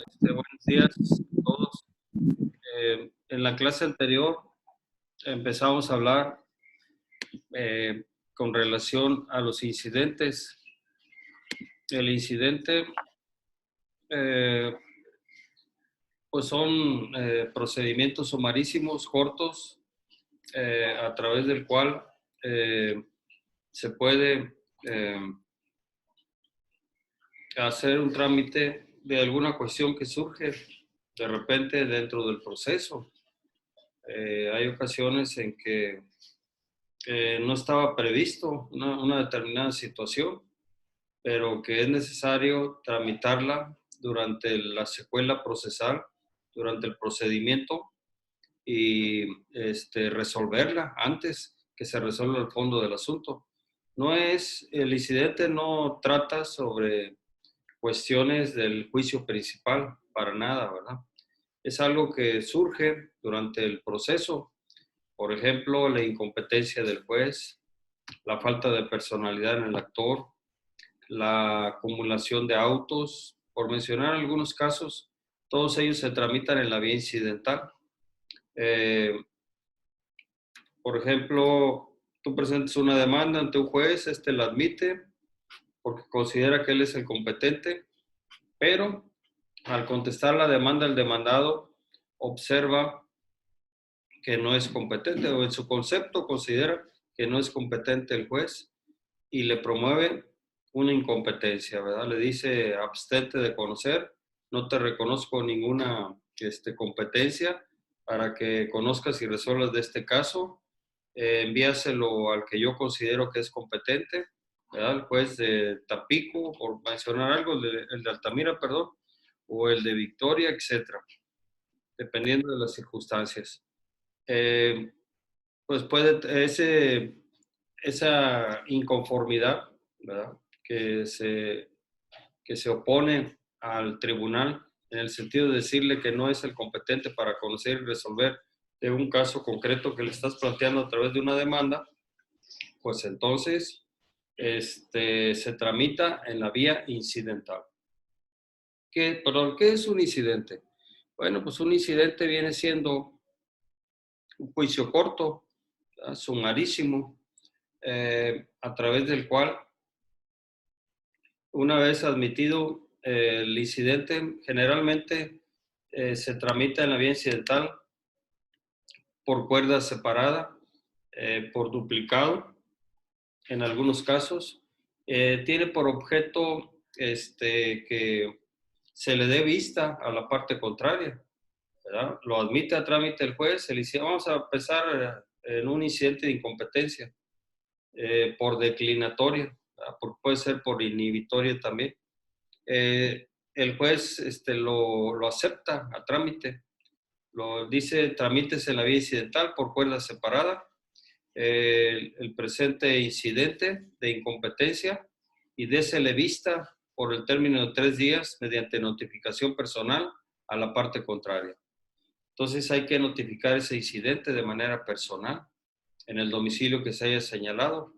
Buenos días a todos. En la clase anterior empezamos a hablar eh, con relación a los incidentes. El incidente, eh, pues son procedimientos sumarísimos, cortos, a través del cual se puede hacer un trámite de alguna cuestión que surge de repente dentro del proceso. Hay ocasiones en que no estaba previsto una determinada situación, pero que es necesario tramitarla durante la secuela procesal, durante el procedimiento y resolverla antes que se resuelva el fondo del asunto. El incidente no trata sobre cuestiones del juicio principal, para nada, ¿verdad? Es algo que surge durante el proceso. Por ejemplo, la incompetencia del juez, la falta de personalidad en el actor, la acumulación de autos, por mencionar algunos casos, todos ellos se tramitan en la vía incidental. Eh, por ejemplo, tú presentas una demanda ante un juez, este la admite porque considera que él es el competente, pero al contestar la demanda, el demandado observa que no es competente o en su concepto considera que no es competente el juez y le promueve una incompetencia, ¿verdad? Le dice, abstente de conocer, no te reconozco ninguna competencia para que conozcas y resuelvas de este caso, envíaselo al que yo considero que es competente, ¿verdad? El juez de Tampico, por mencionar algo, el de Altamira, perdón, o el de Victoria, etcétera, dependiendo de las circunstancias. Eh, pues esa inconformidad, ¿verdad? Que se, que se opone al tribunal en el sentido de decirle que no es el competente para conocer y resolver de un caso concreto que le estás planteando a través de una demanda, pues entonces se tramita en la vía incidental. ¿Qué es un incidente? Bueno, pues un incidente viene siendo un juicio corto, sumarísimo, a través del cual, una vez admitido el incidente, generalmente se tramita en la vía incidental por cuerda separada, por duplicado, en algunos casos. Tiene por objeto que se le dé vista a la parte contraria, ¿verdad? Lo admite a trámite el juez, se le dice, vamos a empezar en un incidente de incompetencia, por declinatoria, porque puede ser por inhibitoria también. El juez lo acepta a trámite, lo dice tramítese en la vía incidental por cuerda separada, el presente incidente de incompetencia y désele vista por el término de 3 días mediante notificación personal a la parte contraria. Entonces hay que notificar ese incidente de manera personal en el domicilio que se haya señalado.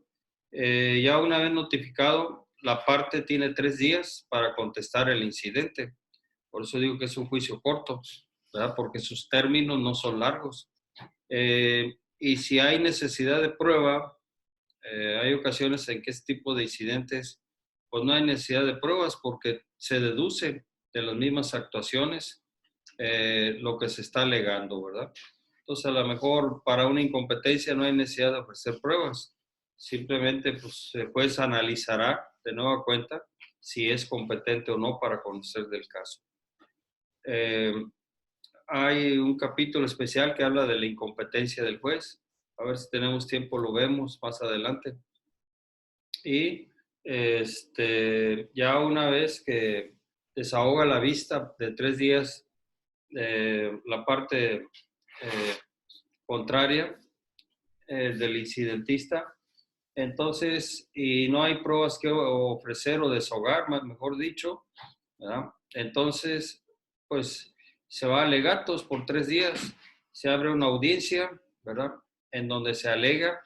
Ya una vez notificado, la parte tiene 3 días para contestar el incidente. Por eso digo que es un juicio corto, ¿verdad? Porque sus términos no son largos. Y si hay necesidad de prueba, hay ocasiones en que este tipo de incidentes, pues no hay necesidad de pruebas porque se deduce de las mismas actuaciones lo que se está alegando, ¿verdad? Entonces, a lo mejor para una incompetencia no hay necesidad de ofrecer pruebas. Simplemente, pues, el juez analizará de nueva cuenta si es competente o no para conocer del caso. Eh, Hay un capítulo especial que habla de la incompetencia del juez. A ver si tenemos tiempo, lo vemos más adelante. Y ya una vez que desahoga la vista de 3 días, la parte contraria del incidentista, entonces, y no hay pruebas que ofrecer o desahogar, mejor dicho, ¿verdad? Entonces, pues se va a alegatos por 3 días, se abre una audiencia, ¿verdad? En donde se alega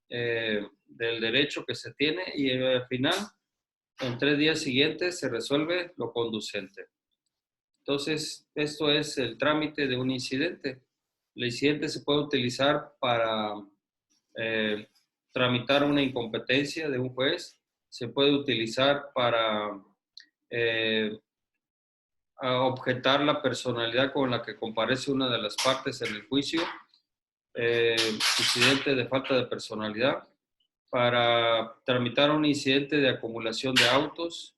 del derecho que se tiene y al final, en 3 días siguientes, se resuelve lo conducente. Entonces, esto es el trámite de un incidente. El incidente se puede utilizar para eh, tramitar una incompetencia de un juez, se puede utilizar para eh, objetar la personalidad con la que comparece una de las partes en el juicio, incidente de falta de personalidad, para tramitar un incidente de acumulación de autos,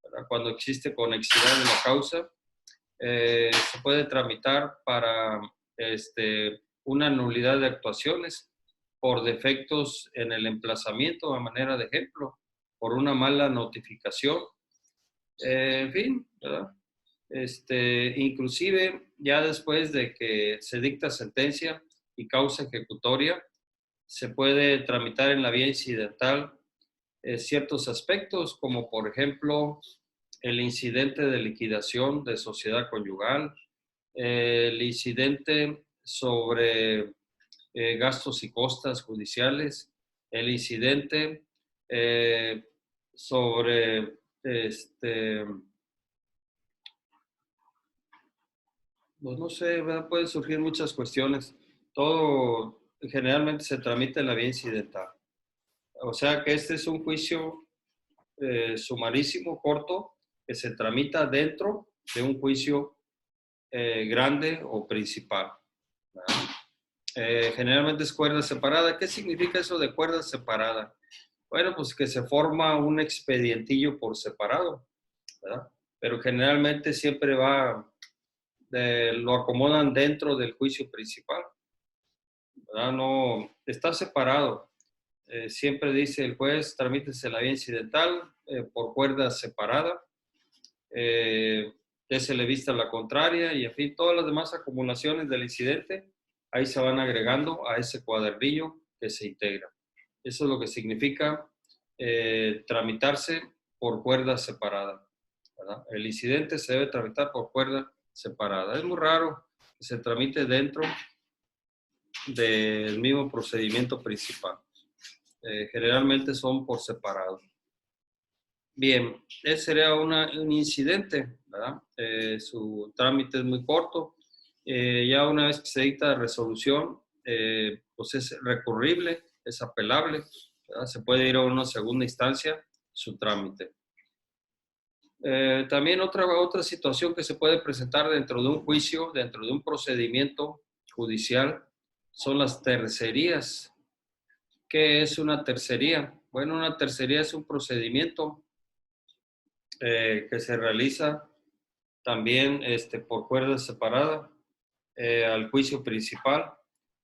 ¿verdad? Cuando existe conexidad en la causa, se puede tramitar para una nulidad de actuaciones por defectos en el emplazamiento, a manera de ejemplo, por una mala notificación, en fin, ¿verdad? Inclusive ya después de que se dicta sentencia y causa ejecutoria, se puede tramitar en la vía incidental ciertos aspectos, como por ejemplo el incidente de liquidación de sociedad conyugal, el incidente sobre gastos y costas judiciales, el incidente sobre pues no sé, ¿verdad? Pueden surgir muchas cuestiones. Todo generalmente se tramita en la vía incidental. O sea que este es un juicio sumarísimo, corto, que se tramita dentro de un juicio grande o principal. Generalmente es cuerda separada. ¿Qué significa eso de cuerda separada? Bueno, pues que se forma un expedientillo por separado, ¿verdad? Pero generalmente siempre lo acomodan dentro del juicio principal, ¿verdad? No, está separado. Siempre dice el juez, tramítese la vía incidental por cuerda separada, désele vista a la contraria y en fin, todas las demás acumulaciones del incidente, ahí se van agregando a ese cuadernillo que se integra. Eso es lo que significa tramitarse por cuerda separada, ¿verdad? El incidente se debe tramitar por cuerda separada. Es muy raro que se tramite dentro del mismo procedimiento principal. Generalmente son por separado. Bien, ese sería un incidente, ¿verdad? Su trámite es muy corto. Ya una vez que se dicta resolución, pues es recurrible, es apelable, ¿verdad? Se puede ir a una segunda instancia su trámite. También otra situación que se puede presentar dentro de un juicio, dentro de un procedimiento judicial, son las tercerías. ¿Qué es una tercería? Bueno, una tercería es un procedimiento que se realiza también por cuerda separada al juicio principal.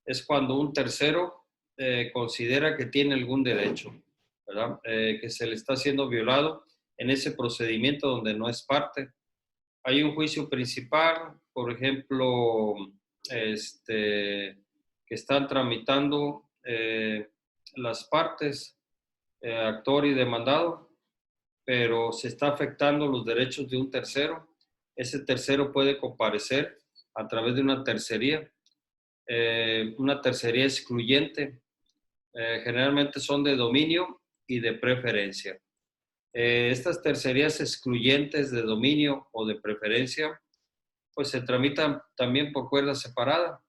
Es cuando un tercero considera que tiene algún derecho, ¿verdad? Que se le está siendo violado en ese procedimiento donde no es parte. Hay un juicio principal, por ejemplo, que están tramitando las partes, actor y demandado, pero se está afectando los derechos de un tercero. Ese tercero puede comparecer a través de una tercería excluyente. Generalmente son de dominio y de preferencia. Estas tercerías excluyentes de dominio o de preferencia, pues se tramitan también por cuerda separada.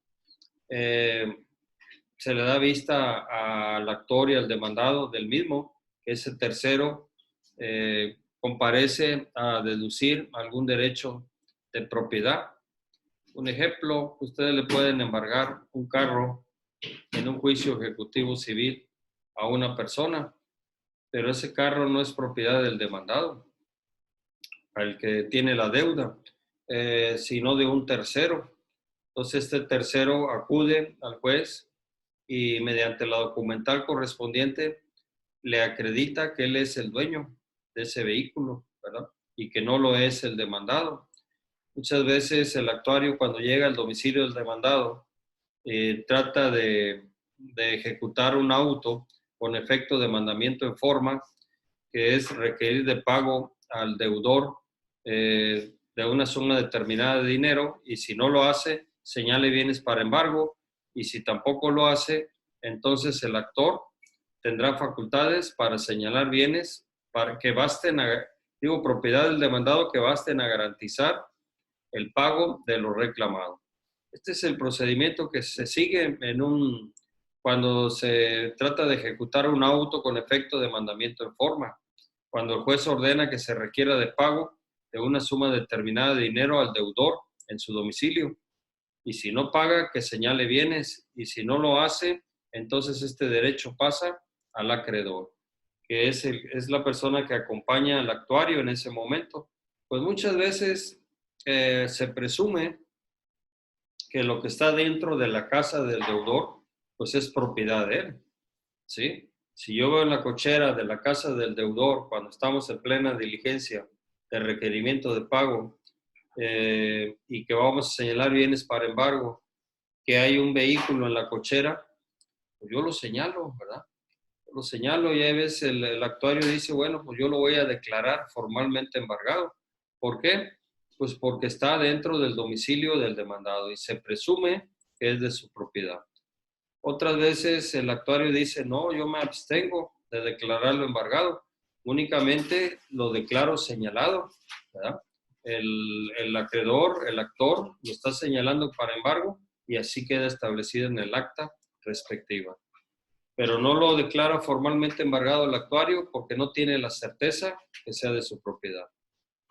Se le da vista al actor y al demandado del mismo, que ese tercero comparece a deducir algún derecho de propiedad. Un ejemplo, ustedes le pueden embargar un carro en un juicio ejecutivo civil a una persona, pero ese carro no es propiedad del demandado, al que tiene la deuda, sino de un tercero. Entonces este tercero acude al juez y mediante la documental correspondiente le acredita que él es el dueño de ese vehículo, ¿verdad? Y que no lo es el demandado. Muchas veces el actuario, cuando llega al domicilio del demandado, trata de ejecutar un auto con efecto de mandamiento en forma, que es requerir de pago al deudor de una suma determinada de dinero, y si no lo hace, señale bienes para embargo, y si tampoco lo hace, entonces el actor tendrá facultades para señalar bienes para que basten, propiedad del demandado que basten a garantizar el pago de lo reclamado. Este es el procedimiento que se sigue cuando se trata de ejecutar un auto con efecto de mandamiento en forma, cuando el juez ordena que se requiera de pago de una suma determinada de dinero al deudor en su domicilio. Y si no paga, que señale bienes, y si no lo hace, entonces este derecho pasa al acreedor, que es la persona que acompaña al actuario en ese momento. Pues muchas veces se presume que lo que está dentro de la casa del deudor, pues es propiedad de él, ¿sí? Si yo veo en la cochera de la casa del deudor, cuando estamos en plena diligencia de requerimiento de pago, y que vamos a señalar bienes para embargo, que hay un vehículo en la cochera, pues yo lo señalo, ¿verdad? Lo señalo y a veces el actuario dice, bueno, pues yo lo voy a declarar formalmente embargado. ¿Por qué? Pues porque está dentro del domicilio del demandado y se presume que es de su propiedad. Otras veces el actuario dice, no, yo me abstengo de declararlo embargado, únicamente lo declaro señalado, ¿verdad? El acreedor, el actor, lo está señalando para embargo y así queda establecido en el acta respectiva. Pero no lo declara formalmente embargado el actuario porque no tiene la certeza que sea de su propiedad.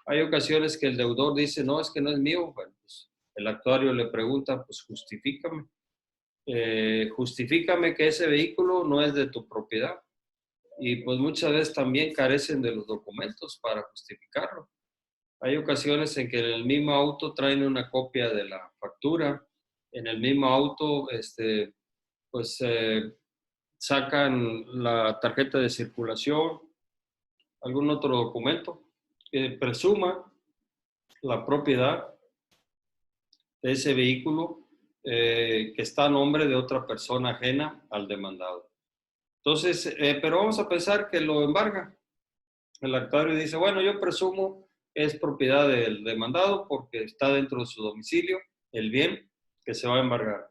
Hay ocasiones que el deudor dice, no, es que no es mío. Bueno, pues el actuario le pregunta, pues justifícame. Justifícame que ese vehículo no es de tu propiedad. Y pues muchas veces también carecen de los documentos para justificarlo. Hay ocasiones en que en el mismo auto traen una copia de la factura, en el mismo auto, pues sacan la tarjeta de circulación, algún otro documento que presuma la propiedad de ese vehículo que está a nombre de otra persona ajena al demandado. Entonces, pero vamos a pensar que lo embarga. El actuario dice, bueno, yo presumo que es propiedad del demandado porque está dentro de su domicilio el bien que se va a embargar.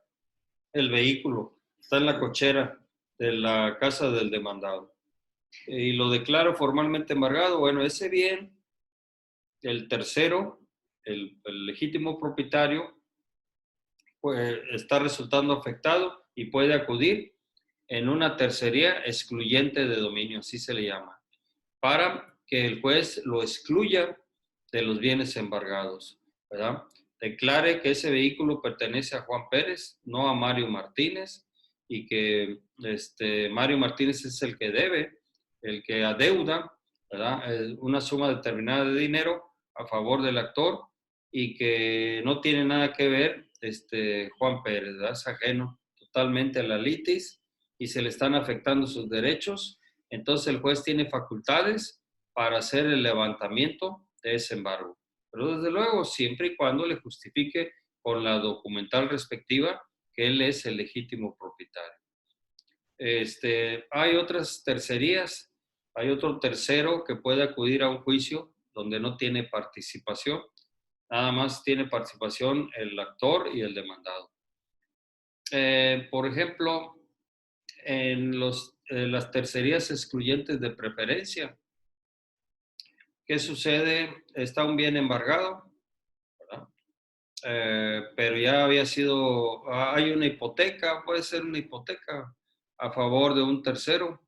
El vehículo está en la cochera de la casa del demandado. Y lo declaro formalmente embargado. Bueno, ese bien, el tercero, el legítimo propietario, pues, está resultando afectado y puede acudir en una tercería excluyente de dominio, así se le llama, para que el juez lo excluya de los bienes embargados, ¿verdad? Declare que ese vehículo pertenece a Juan Pérez, no a Mario Martínez, y que Mario Martínez es el que debe, el que adeuda, ¿verdad? Una suma determinada de dinero a favor del actor y que no tiene nada que ver Juan Pérez, ¿verdad? Es ajeno totalmente a la litis y se le están afectando sus derechos. Entonces el juez tiene facultades para hacer el levantamiento de ese embargo. Pero desde luego, siempre y cuando le justifique con la documental respectiva que él es el legítimo propietario. Hay otras tercerías, hay otro tercero que puede acudir a un juicio donde no tiene participación, nada más tiene participación el actor y el demandado. Por ejemplo, en las tercerías excluyentes de preferencia, ¿qué sucede? Está un bien embargado, ¿verdad? Pero ya había sido, hay una hipoteca, puede ser una hipoteca a favor de un tercero.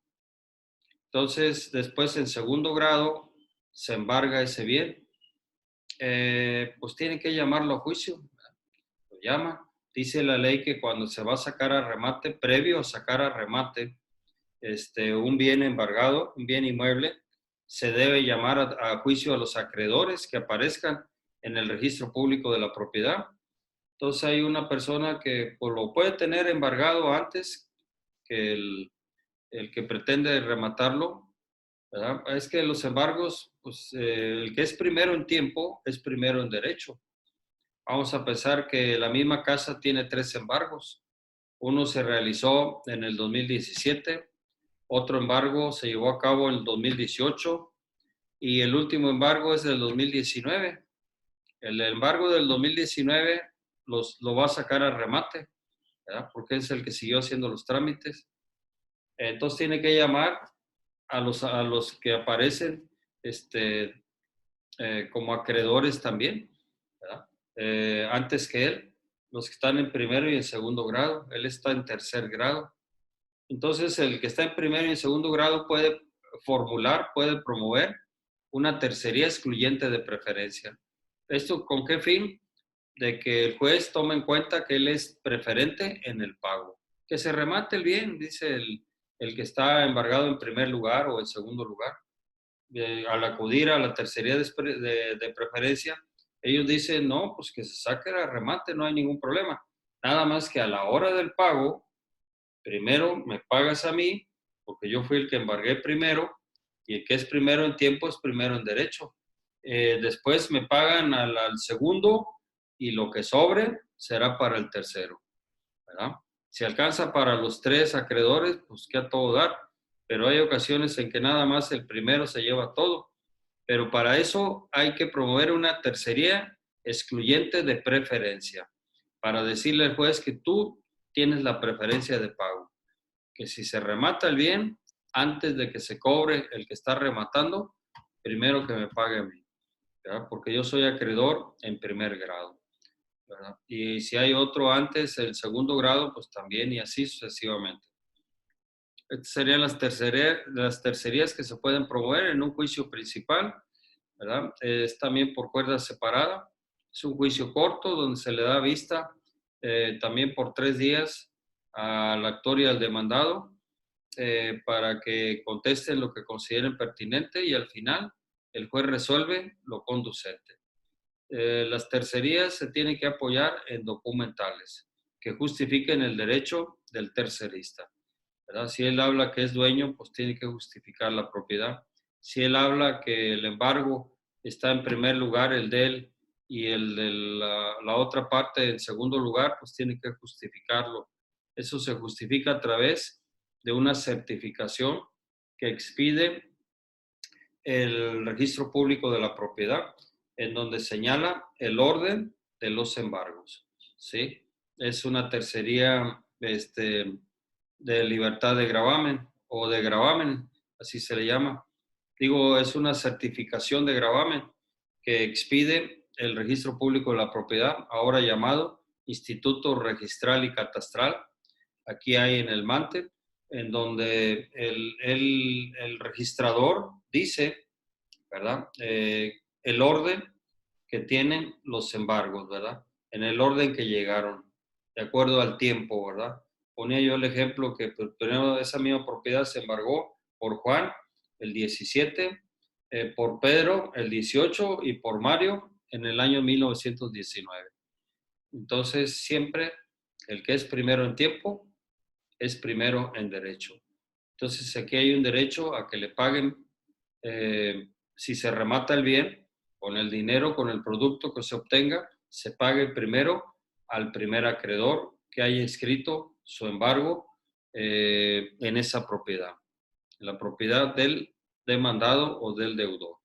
Entonces, después en segundo grado se embarga ese bien. Pues tienen que llamarlo a juicio, ¿verdad? Lo llama. Dice la ley que cuando se va a sacar a remate, previo a sacar a remate un bien embargado, un bien inmueble, se debe llamar a juicio a los acreedores que aparezcan en el registro público de la propiedad. Entonces hay una persona que pues, lo puede tener embargado antes que el que pretende rematarlo, ¿verdad? Es que los embargos, pues el que es primero en tiempo es primero en derecho. Vamos a pensar que la misma casa tiene 3 embargos. Uno se realizó en el 2017, otro embargo se llevó a cabo en el 2018 y el último embargo es del 2019. El embargo del 2019 lo va a sacar a remate, ¿verdad? Porque es el que siguió haciendo los trámites. Entonces tiene que llamar a los que aparecen como acreedores también, ¿verdad? antes que él, los que están en primero y en segundo grado. Él está en tercer grado. Entonces, el que está en primero y en segundo grado puede formular, puede promover una tercería excluyente de preferencia. ¿Esto con qué fin? De que el juez tome en cuenta que él es preferente en el pago. Que se remate el bien, dice el que está embargado en primer lugar o en segundo lugar. Al acudir a la tercería de preferencia, ellos dicen, no, pues que se saque el remate, no hay ningún problema. Nada más que a la hora del pago, primero me pagas a mí, porque yo fui el que embargué primero, y el que es primero en tiempo es primero en derecho. Después me pagan al segundo y lo que sobre será para el tercero, ¿verdad? Si alcanza para los tres acreedores, pues que a todo dar, pero hay ocasiones en que nada más el primero se lleva todo. Pero para eso hay que promover una tercería excluyente de preferencia, para decirle al juez que tú tienes la preferencia de pago, que si se remata el bien, antes de que se cobre el que está rematando, primero que me pague a mí, ¿verdad? Porque yo soy acreedor en primer grado, ¿verdad? Y si hay otro antes, el segundo grado, pues también y así sucesivamente. Estas serían las tercerías que se pueden promover en un juicio principal, ¿verdad? Es también por cuerda separada. Es un juicio corto donde se le da vista también por 3 días al actor y al demandado para que contesten lo que consideren pertinente y al final el juez resuelve lo conducente. Las tercerías se tienen que apoyar en documentales que justifiquen el derecho del tercerista, ¿verdad? Si él habla que es dueño, pues tiene que justificar la propiedad. Si él habla que el embargo está en primer lugar, el de él, y el de la otra parte en segundo lugar, pues tiene que justificarlo. Eso se justifica a través de una certificación que expide el registro público de la propiedad, en donde señala el orden de los embargos, ¿sí? Es una tercería de libertad de gravamen o de gravamen, así se le llama. Digo, es una certificación de gravamen que expide el registro público de la propiedad, ahora llamado Instituto Registral y Catastral, aquí hay en el MANTE, en donde el registrador dice, ¿verdad? El orden que tienen los embargos, ¿verdad? En el orden que llegaron, de acuerdo al tiempo, ¿verdad? Ponía yo el ejemplo que primero esa misma propiedad se embargó por Juan el 17, por Pedro el 18 y por Mario en el año 1919. Entonces, siempre el que es primero en tiempo es primero en derecho. Entonces, aquí hay un derecho a que le paguen, si se remata el bien, con el dinero, con el producto que se obtenga, se pague primero al primer acreedor que haya inscrito su embargo en esa propiedad, en la propiedad del demandado o del deudor.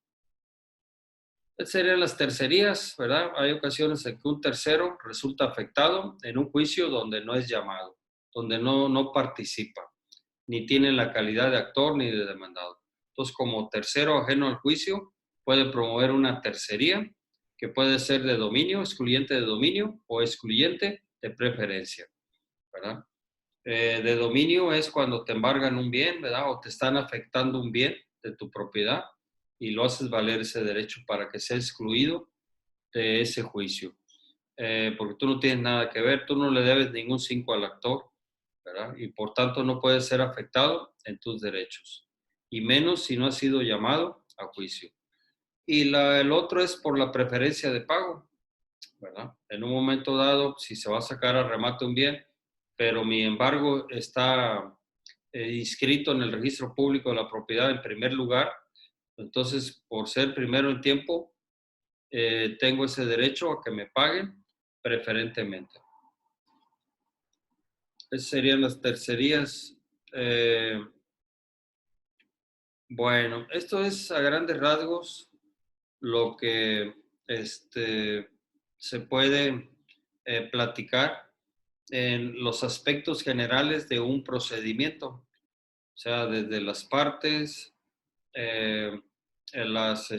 Estas serían las tercerías, ¿verdad? Hay ocasiones en que un tercero resulta afectado en un juicio donde no es llamado, donde no participa, ni tiene la calidad de actor ni de demandado. Entonces, como tercero ajeno al juicio, puede promover una tercería que puede ser de dominio, excluyente de dominio o excluyente de preferencia, ¿verdad? De dominio es cuando te embargan un bien, ¿verdad? O te están afectando un bien de tu propiedad y lo haces valer ese derecho para que sea excluido de ese juicio. Porque tú no tienes nada que ver, tú no le debes ningún 5 al actor, ¿verdad? Y por tanto no puedes ser afectado en tus derechos, y menos si no has sido llamado a juicio. Y el otro es por la preferencia de pago, ¿verdad? En un momento dado, si se va a sacar a remate un bien, pero mi embargo está inscrito en el registro público de la propiedad en primer lugar, entonces por ser primero en tiempo, tengo ese derecho a que me paguen preferentemente. Esas serían las tercerías. Bueno, esto es a grandes rasgos lo que se puede platicar en los aspectos generales de un procedimiento, o sea, desde las partes, las,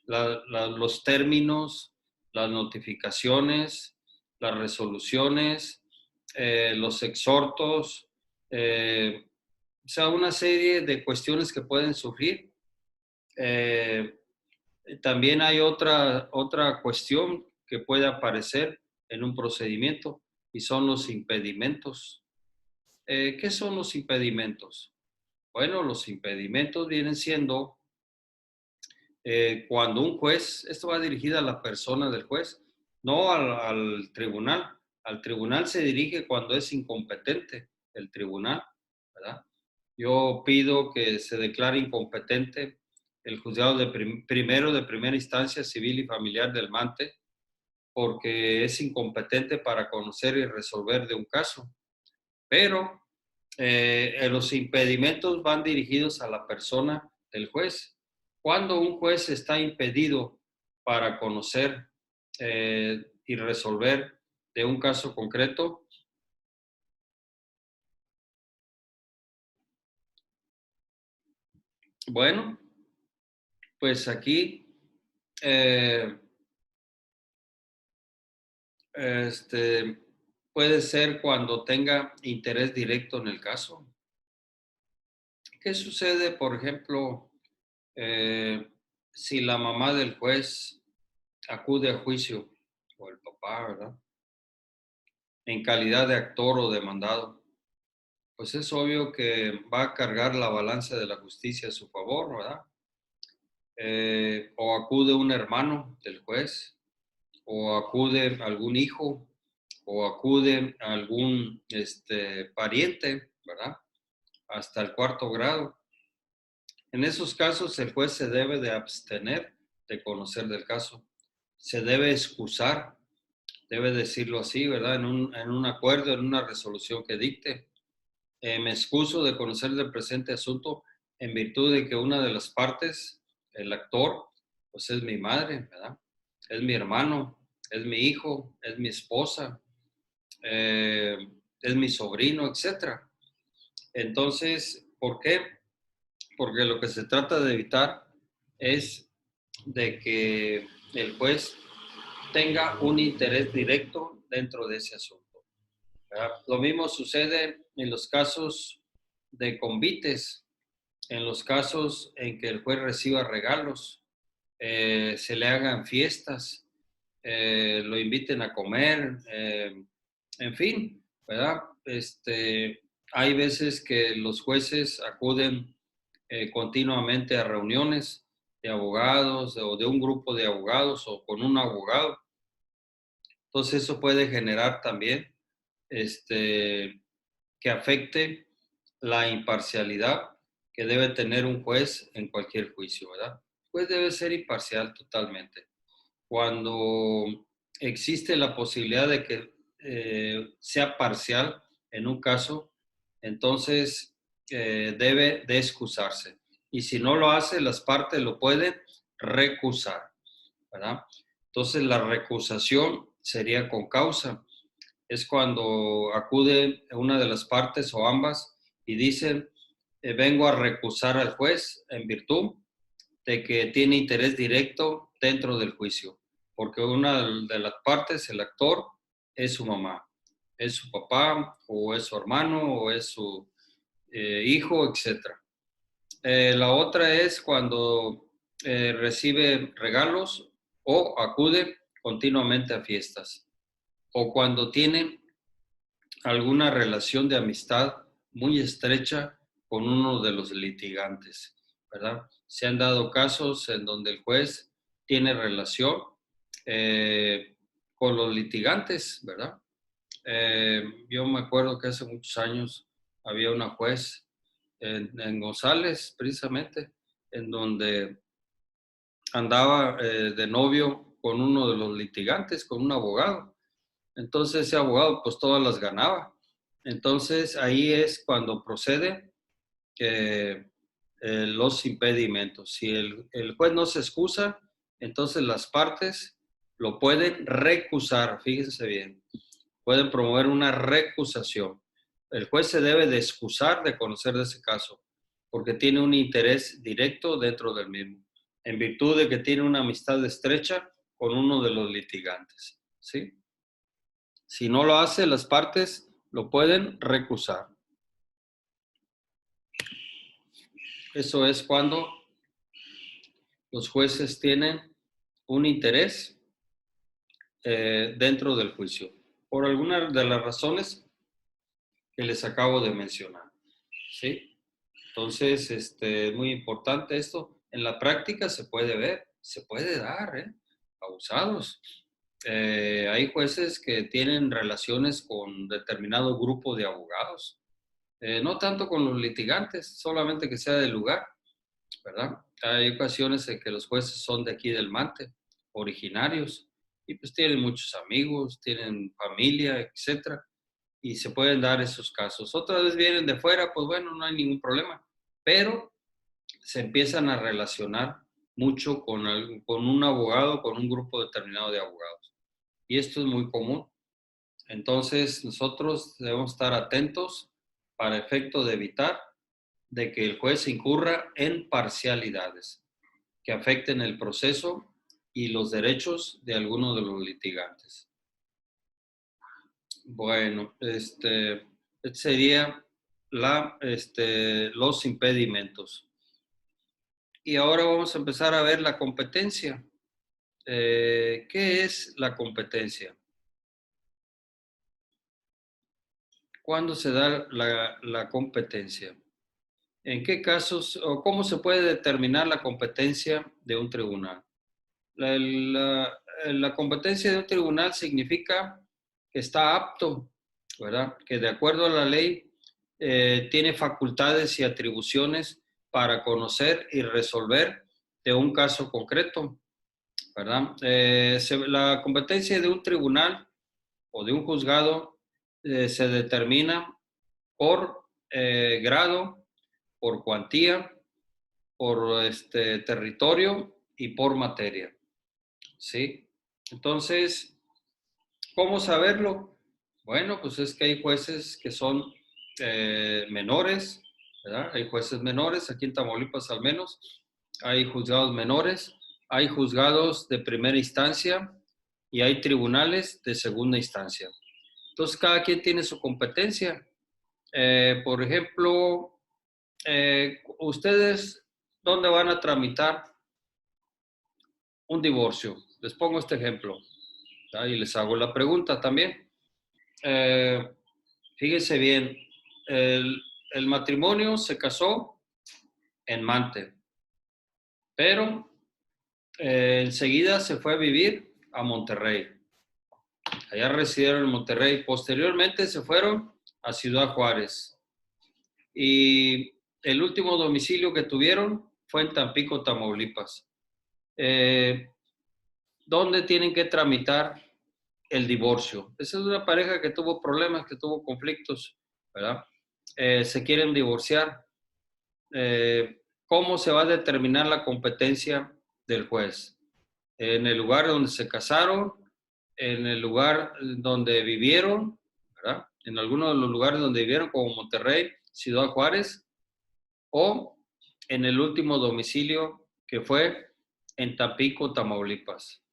los términos, las notificaciones, las resoluciones, los exhortos, o sea, una serie de cuestiones que pueden surgir. También hay otra cuestión que puede aparecer en un procedimiento y son los impedimentos. ¿Qué son los impedimentos? Bueno, los impedimentos vienen siendo cuando un juez, esto va dirigido a la persona del juez, no al tribunal. Al tribunal se dirige cuando es incompetente el tribunal, ¿verdad? Yo pido que se declare incompetente el juzgado de primero de primera instancia civil y familiar del Mante porque es incompetente para conocer y resolver de un caso. Pero los impedimentos van dirigidos a la persona del juez. Cuando un juez está impedido para conocer y resolver de un caso concreto, bueno, pues aquí eh, este, puede ser cuando tenga interés directo en el caso. ¿Qué sucede, por ejemplo, si la mamá del juez acude a juicio, o el papá, ¿verdad? En calidad de actor o demandado? Pues es obvio que va a cargar la balanza de la justicia a su favor, ¿verdad? O acude un hermano del juez, o acude algún hijo, o acude algún pariente, ¿verdad? Hasta el cuarto grado. En esos casos, el juez se debe de abstener de conocer del caso. Se debe excusar, debe decirlo así, ¿verdad? En un acuerdo, en una resolución que dicte. Me excuso de conocer del presente asunto en virtud de que una de las partes, el actor, pues es mi madre, ¿verdad? Es mi hermano, es mi hijo, es mi esposa, eh, es mi sobrino, etcétera. Entonces, ¿por qué? Porque lo que se trata de evitar es de que el juez tenga un interés directo dentro de ese asunto, ¿verdad? Lo mismo sucede en los casos de convites, en los casos en que el juez reciba regalos, se le hagan fiestas, lo inviten a comer, en fin, ¿verdad? Hay veces que los jueces acuden continuamente a reuniones de abogados o de un grupo de abogados o con un abogado. Entonces eso puede generar también que afecte la imparcialidad que debe tener un juez en cualquier juicio, ¿verdad? El juez debe ser imparcial totalmente. Cuando existe la posibilidad de que sea parcial en un caso, entonces debe de excusarse. Y si no lo hace, las partes lo pueden recusar, ¿verdad? Entonces la recusación sería con causa. Es cuando acude una de las partes o ambas y dicen, vengo a recusar al juez en virtud de que tiene interés directo dentro del juicio, porque una de las partes, el actor, es su mamá, es su papá, o es su hermano, o es su hijo, etc. La otra es cuando recibe regalos o acude continuamente a fiestas, o cuando tiene alguna relación de amistad muy estrecha con uno de los litigantes, ¿verdad? Se han dado casos en donde el juez tiene relación con los litigantes, ¿verdad? Yo me acuerdo que hace muchos años había una juez en González, precisamente, en donde andaba de novio con uno de los litigantes, con un abogado. Entonces ese abogado pues todas las ganaba. Entonces ahí es cuando procede los impedimentos. Si el juez no se excusa, entonces las partes lo pueden recusar, fíjense bien, pueden promover una recusación. El juez se debe de excusar de conocer de ese caso, porque tiene un interés directo dentro del mismo, en virtud de que tiene una amistad estrecha con uno de los litigantes, ¿sí? Si no lo hace, las partes lo pueden recusar. Eso es cuando los jueces tienen un interés dentro del juicio, por alguna de las razones que les acabo de mencionar, ¿sí? Entonces, es muy importante esto. En la práctica se puede ver, se puede dar, abusados. Hay jueces que tienen relaciones con determinado grupo de abogados, no tanto con los litigantes, solamente que sea del lugar, ¿verdad? Hay ocasiones en que los jueces son de aquí del Mante, originarios, y pues tienen muchos amigos, tienen familia, etcétera, y se pueden dar esos casos. Otra vez vienen de fuera, pues bueno, no hay ningún problema, pero se empiezan a relacionar mucho con un abogado, con un grupo determinado de abogados. Y esto es muy común. Entonces, nosotros debemos estar atentos para efecto de evitar de que el juez incurra en parcialidades que afecten el proceso y los derechos de alguno de los litigantes. Bueno, sería los impedimentos. Y ahora vamos a empezar a ver la competencia. ¿Qué es la competencia? ¿Cuándo se da la competencia? ¿En qué casos o cómo se puede determinar la competencia de un tribunal? La competencia de un tribunal significa que está apto, ¿verdad? Que de acuerdo a la ley tiene facultades y atribuciones para conocer y resolver de un caso concreto, ¿verdad? La competencia de un tribunal o de un juzgado se determina por grado, por cuantía, por territorio y por materia, ¿sí? Entonces, ¿cómo saberlo? Bueno, pues es que hay jueces que son menores, ¿verdad? Hay jueces menores, aquí en Tamaulipas al menos, hay juzgados menores, hay juzgados de primera instancia y hay tribunales de segunda instancia. Entonces, cada quien tiene su competencia. Por ejemplo, ustedes, ¿dónde van a tramitar un divorcio? Les pongo este ejemplo, ¿tá? Y les hago la pregunta también. Fíjense bien, el matrimonio se casó en Mante, pero enseguida se fue a vivir a Monterrey. Allá residieron en Monterrey. Posteriormente se fueron a Ciudad Juárez. Y el último domicilio que tuvieron fue en Tampico, Tamaulipas. ¿Dónde tienen que tramitar el divorcio? Esa es una pareja que tuvo problemas, que tuvo conflictos, ¿verdad? Se quieren divorciar. ¿Cómo se va a determinar la competencia del juez? En el lugar donde se casaron, en el lugar donde vivieron, ¿verdad? En alguno de los lugares donde vivieron, como Monterrey, Ciudad Juárez, o en el último domicilio que fue en Tampico, Tamaulipas.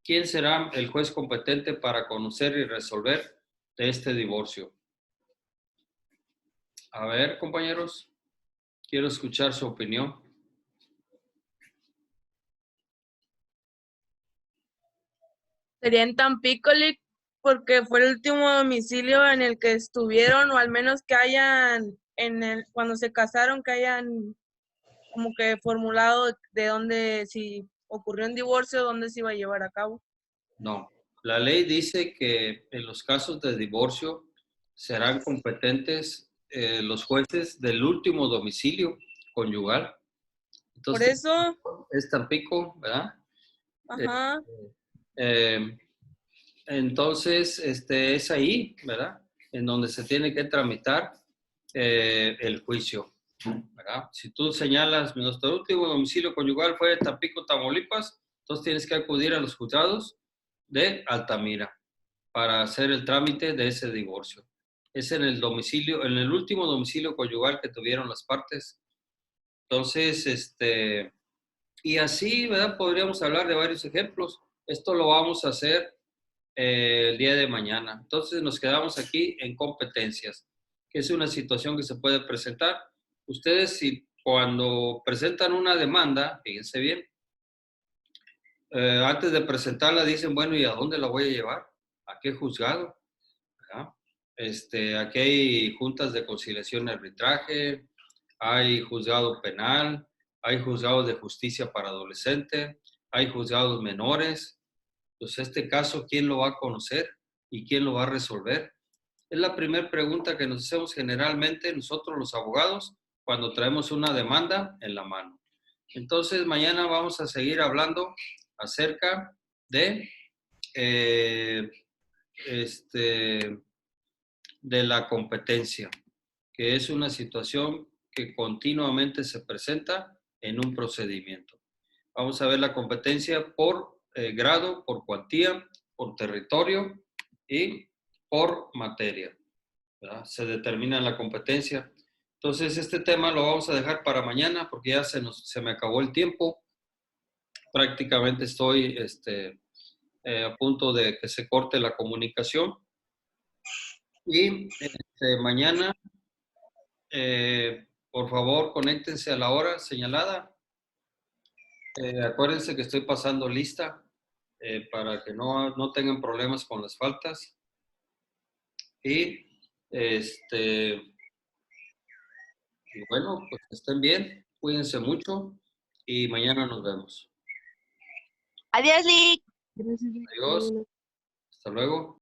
¿Quién será el juez competente para conocer y resolver de este divorcio? A ver, compañeros, quiero escuchar su opinión. Sería en Tampico, porque fue el último domicilio en el que estuvieron, o al menos que hayan, cuando se casaron, que hayan como que formulado de dónde, si ocurrió un divorcio, dónde se iba a llevar a cabo. No, la ley dice que en los casos de divorcio serán competentes los jueces del último domicilio conyugal. Por Entonces, eso, es Tampico, ¿verdad? ajá, Eh, entonces, es ahí, ¿verdad? En donde se tiene que tramitar el juicio, ¿verdad? Si tú señalas, nuestro último domicilio conyugal fue Tampico, Tamaulipas, entonces tienes que acudir a los juzgados de Altamira para hacer el trámite de ese divorcio. Es en el domicilio, en el último domicilio conyugal que tuvieron las partes. Entonces, y así, ¿verdad? Podríamos hablar de varios ejemplos. Esto lo vamos a hacer el día de mañana. Entonces nos quedamos aquí en competencias, que es una situación que se puede presentar. Ustedes, si cuando presentan una demanda, fíjense bien, antes de presentarla dicen, bueno, ¿y a dónde la voy a llevar? ¿A qué juzgado? ¿Verdad? Aquí hay juntas de conciliación y arbitraje, hay juzgado penal, hay juzgados de justicia para adolescentes, hay juzgados menores. Entonces, este caso, ¿quién lo va a conocer y quién lo va a resolver? Es la primera pregunta que nos hacemos generalmente nosotros los abogados cuando traemos una demanda en la mano. Entonces, mañana vamos a seguir hablando acerca de, eh, este, de la competencia, que es una situación que continuamente se presenta en un procedimiento. Vamos a ver la competencia por grado, por cuantía, por territorio y por materia, ¿verdad? Se determina la competencia. Entonces, este tema lo vamos a dejar para mañana porque ya se me acabó el tiempo. Prácticamente estoy a punto de que se corte la comunicación. Y mañana, por favor, conéctense a la hora señalada. Acuérdense que estoy pasando lista para que no tengan problemas con las faltas. Y y bueno, pues que estén bien, cuídense mucho y mañana nos vemos. Adiós, Lick. Gracias. Adiós, hasta luego.